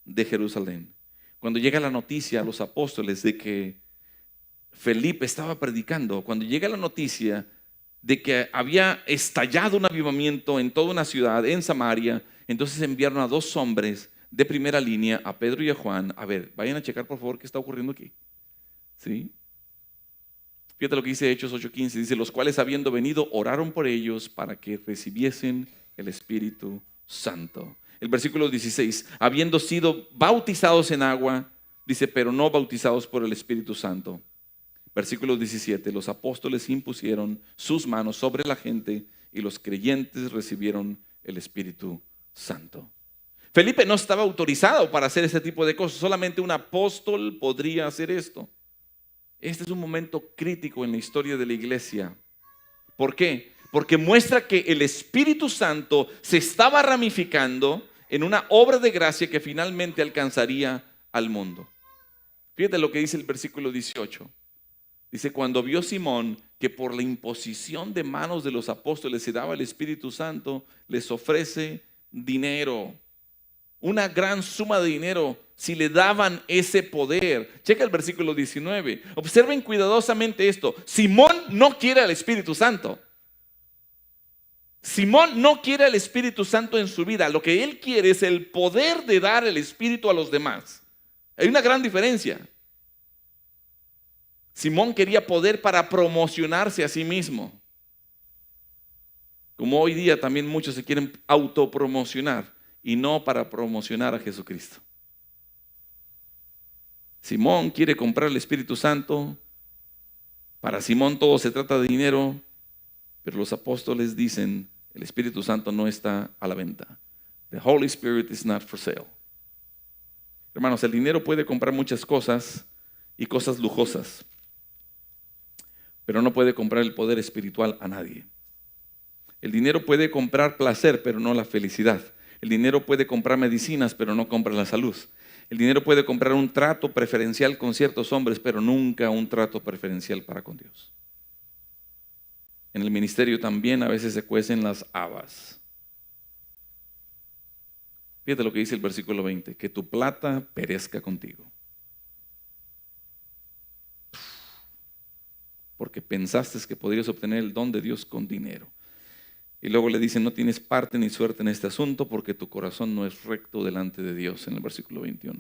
de Jerusalén. Cuando llega la noticia a los apóstoles de que Felipe estaba predicando, cuando llega la noticia de que había estallado un avivamiento en toda una ciudad, en Samaria, entonces enviaron a 2 hombres de primera línea, a Pedro y a Juan. A ver, vayan a checar por favor qué está ocurriendo aquí. ¿Sí? Fíjate lo que dice Hechos 8:15, dice, los cuales habiendo venido oraron por ellos para que recibiesen el Espíritu Santo. El versículo 16, habiendo sido bautizados en agua, dice, pero no bautizados por el Espíritu Santo. Versículo 17, los apóstoles impusieron sus manos sobre la gente y los creyentes recibieron el Espíritu Santo. Felipe no estaba autorizado para hacer ese tipo de cosas, solamente un apóstol podría hacer esto. Este es un momento crítico en la historia de la iglesia. ¿Por qué? Porque muestra que el Espíritu Santo se estaba ramificando en una obra de gracia que finalmente alcanzaría al mundo. Fíjate lo que dice el versículo 18. Dice, cuando vio Simón que por la imposición de manos de los apóstoles se daba el Espíritu Santo, les ofrece dinero, una gran suma de dinero, si le daban ese poder. Checa el versículo 19. Observen cuidadosamente esto. Simón no quiere al Espíritu Santo. Simón no quiere al Espíritu Santo en su vida. Lo que él quiere es el poder de dar el Espíritu a los demás. Hay una gran diferencia. Simón quería poder para promocionarse a sí mismo. Como hoy día también muchos se quieren autopromocionar y no para promocionar a Jesucristo. Simón quiere comprar el Espíritu Santo. Para Simón todo se trata de dinero, pero los apóstoles dicen, el Espíritu Santo no está a la venta. The Holy Spirit is not for sale. Hermanos, el dinero puede comprar muchas cosas y cosas lujosas, pero no puede comprar el poder espiritual a nadie. El dinero puede comprar placer, pero no la felicidad. El dinero puede comprar medicinas, pero no compra la salud. El dinero puede comprar un trato preferencial con ciertos hombres, pero nunca un trato preferencial para con Dios. En el ministerio también a veces se cuecen las habas. Fíjate lo que dice el versículo 20, que tu plata perezca contigo. Porque pensaste que podrías obtener el don de Dios con dinero. Y luego le dicen, no tienes parte ni suerte en este asunto porque tu corazón no es recto delante de Dios, en el versículo 21.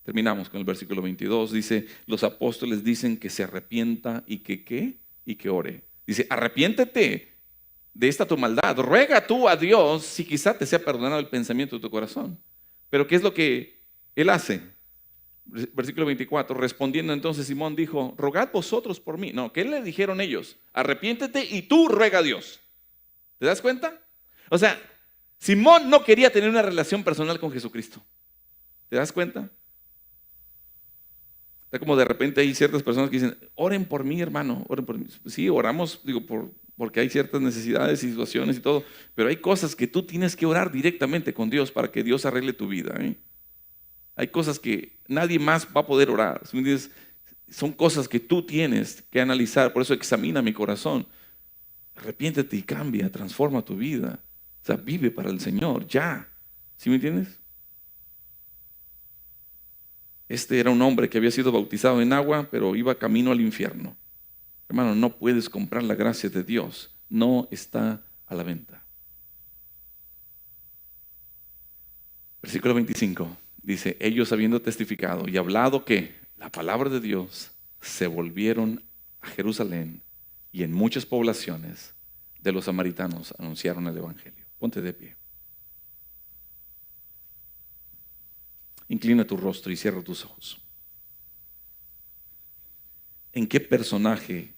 Terminamos con el versículo 22. Dice, los apóstoles dicen que se arrepienta y que ¿qué? Y que ore. Dice, arrepiéntete de esta tu maldad. Ruega tú a Dios si quizá te sea perdonado el pensamiento de tu corazón. Pero ¿qué es lo que él hace? Versículo 24, respondiendo entonces Simón dijo, rogad vosotros por mí. No, ¿qué le dijeron ellos? Arrepiéntete y tú ruega a Dios. ¿Te das cuenta? O sea, Simón no quería tener una relación personal con Jesucristo. ¿Te das cuenta? Está como de repente hay ciertas personas que dicen, oren por mí, hermano, oren por mí. Sí, oramos, digo, porque hay ciertas necesidades y situaciones y todo, pero hay cosas que tú tienes que orar directamente con Dios para que Dios arregle tu vida, ¿eh? Hay cosas que nadie más va a poder orar. ¿Sí me entiendes? Son cosas que tú tienes que analizar, por eso examina mi corazón. Arrepiéntete y cambia, transforma tu vida. O sea, vive para el Señor, ya. ¿Sí me entiendes? Este era un hombre que había sido bautizado en agua, pero iba camino al infierno. Hermano, no puedes comprar la gracia de Dios. No está a la venta. Versículo 25 dice, ellos habiendo testificado y hablado que la palabra de Dios, se volvieron a Jerusalén y en muchas poblaciones de los samaritanos anunciaron el evangelio. Ponte de pie. Inclina tu rostro y cierra tus ojos. ¿En qué personaje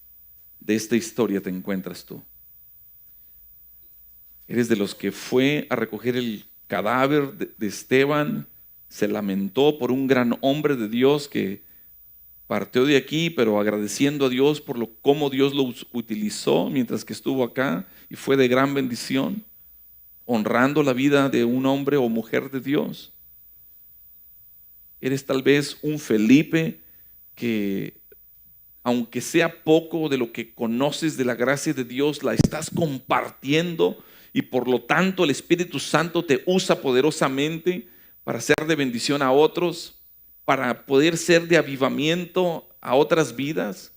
de esta historia te encuentras tú? ¿Eres de los que fue a recoger el cadáver de Esteban? Se lamentó por un gran hombre de Dios que partió de aquí, pero agradeciendo a Dios por cómo Dios lo utilizó mientras que estuvo acá y fue de gran bendición, honrando la vida de un hombre o mujer de Dios. Eres tal vez un Felipe que, aunque sea poco de lo que conoces de la gracia de Dios, la estás compartiendo y por lo tanto el Espíritu Santo te usa poderosamente para ser de bendición a otros, para poder ser de avivamiento a otras vidas.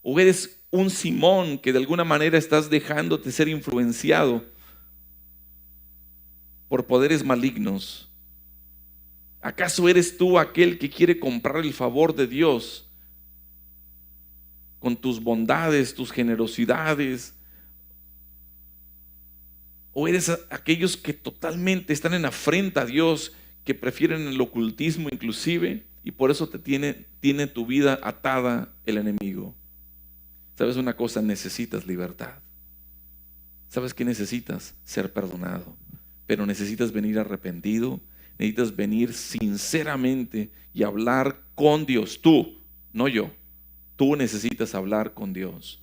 O eres un Simón que de alguna manera estás dejándote ser influenciado por poderes malignos. ¿Acaso eres tú aquel que quiere comprar el favor de Dios con tus bondades, tus generosidades? ¿O eres aquellos que totalmente están en afrenta a Dios, que prefieren el ocultismo inclusive, y por eso tiene tu vida atada el enemigo? ¿Sabes una cosa? Necesitas libertad. ¿Sabes qué necesitas? Ser perdonado. Pero necesitas venir arrepentido, necesitas venir sinceramente y hablar con Dios. Tú, no yo. Tú necesitas hablar con Dios,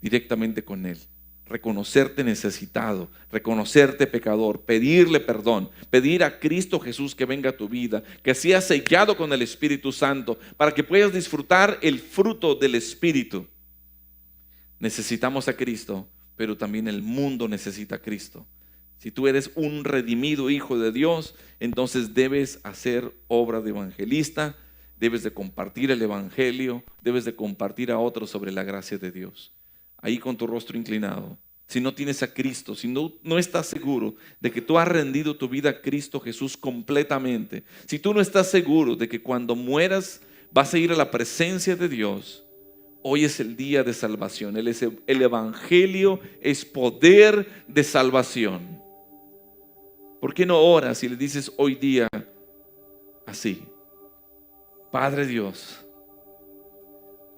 directamente con Él. Reconocerte necesitado, reconocerte pecador, pedirle perdón, pedir a Cristo Jesús que venga a tu vida, que seas sellado con el Espíritu Santo para que puedas disfrutar el fruto del Espíritu. Necesitamos a Cristo, pero también el mundo necesita a Cristo. Si tú eres un redimido hijo de Dios, entonces debes hacer obra de evangelista, debes de compartir el evangelio, debes de compartir a otros sobre la gracia de Dios. Ahí con tu rostro inclinado, si no tienes a Cristo, si no estás seguro de que tú has rendido tu vida a Cristo Jesús completamente, si tú no estás seguro de que cuando mueras vas a ir a la presencia de Dios, hoy es el día de salvación. El evangelio es poder de salvación. ¿Por qué no oras y le dices hoy día así? Padre Dios,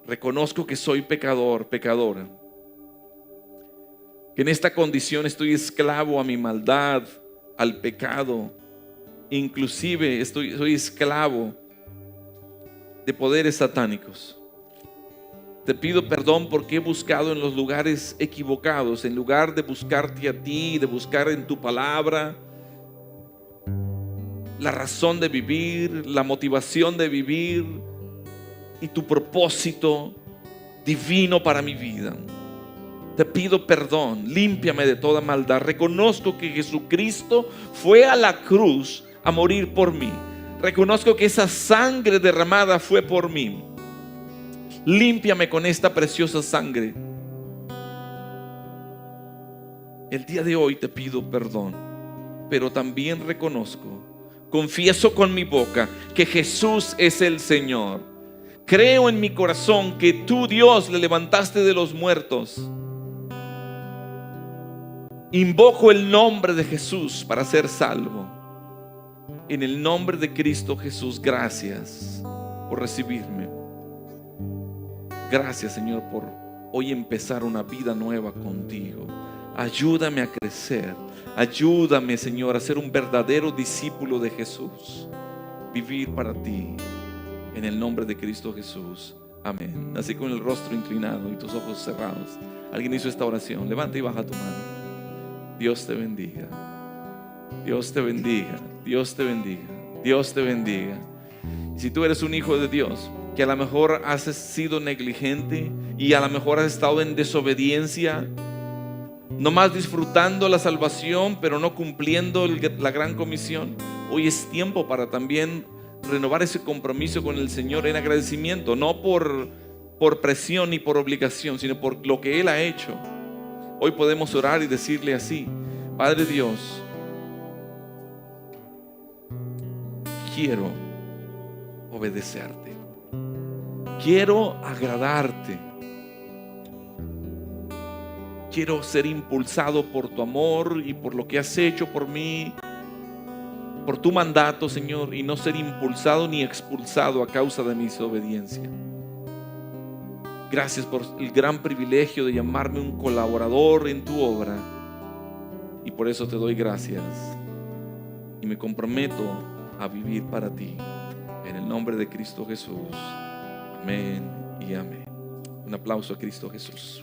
reconozco que soy pecador, pecadora, que en esta condición estoy esclavo a mi maldad, al pecado, inclusive soy esclavo de poderes satánicos. Te pido perdón porque he buscado en los lugares equivocados, en lugar de buscarte a ti, de buscar en tu palabra la razón de vivir, la motivación de vivir y tu propósito divino para mi vida. Te pido perdón, límpiame de toda maldad. Reconozco que Jesucristo fue a la cruz a morir por mí. Reconozco que esa sangre derramada fue por mí. Límpiame con esta preciosa sangre. El día de hoy te pido perdón, pero también reconozco, confieso con mi boca que Jesús es el Señor. Creo en mi corazón que tú, Dios, le levantaste de los muertos Invoco el nombre de Jesús para ser salvo. En el nombre de Cristo Jesús, gracias por recibirme. Gracias, Señor, por hoy empezar una vida nueva contigo. Ayúdame a crecer. Ayúdame, Señor, a ser un verdadero discípulo de Jesús. Vivir para ti. En el nombre de Cristo Jesús. Amén. Así con el rostro inclinado y tus ojos cerrados. ¿Alguien hizo esta oración? Levanta y baja tu mano. Dios te bendiga. Dios te bendiga. Dios te bendiga. Dios te bendiga. Y si tú eres un hijo de Dios, que a lo mejor has sido negligente y a lo mejor has estado en desobediencia, nomás disfrutando la salvación, pero no cumpliendo la gran comisión, hoy es tiempo para también renovar ese compromiso con el Señor en agradecimiento, no por presión ni por obligación, sino por lo que Él ha hecho. Hoy podemos orar y decirle así: Padre Dios, quiero obedecerte, quiero agradarte, quiero ser impulsado por tu amor y por lo que has hecho por mí, por tu mandato, Señor, y no ser impulsado ni expulsado a causa de mi desobediencia. Gracias por el gran privilegio de llamarme un colaborador en tu obra, y por eso te doy gracias y me comprometo a vivir para ti, en el nombre de Cristo Jesús. Amén y amén. Un aplauso a Cristo Jesús.